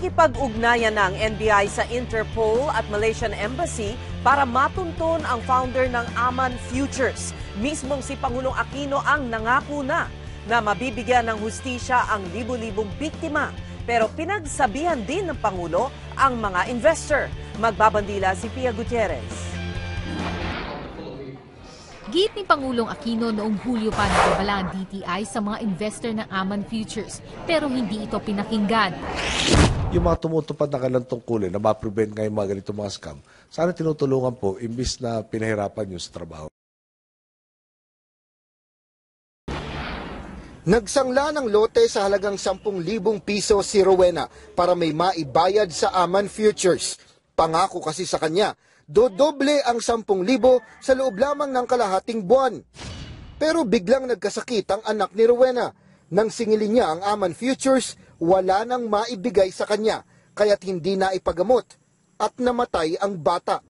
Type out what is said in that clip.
Nakikipag-ugnayan ng NBI sa Interpol at Malaysian Embassy para matunton ang founder ng Aman Futures. Mismong si Pangulong Aquino ang nangako na mabibigyan ng hustisya ang libu-libong biktima. Pero pinagsabihan din ng Pangulo ang mga investor. Magbabandila si Pia Gutierrez. Giit ni Pangulong Aquino noong Hulyo pa nagabala ang DTI sa mga investor ng Aman Futures pero hindi ito pinakinggan. Yung mga tumutupad na kanilang tungkulin na ma-prevent ngayon mga ganitong mga scam, sana tinutulungan po imbis na pinahirapan nyo sa trabaho. Nagsangla ng lote sa halagang 10,000 piso si Rowena para may maibayad sa Aman Futures. Pangako kasi sa kanya, dodoble ang 10,000 sa loob lamang ng kalahating buwan. Pero biglang nagkasakit ang anak ni Rowena. Nang singilin niya ang Aman Futures, wala nang maibigay sa kanya, kaya't hindi na ipagamot at namatay ang bata.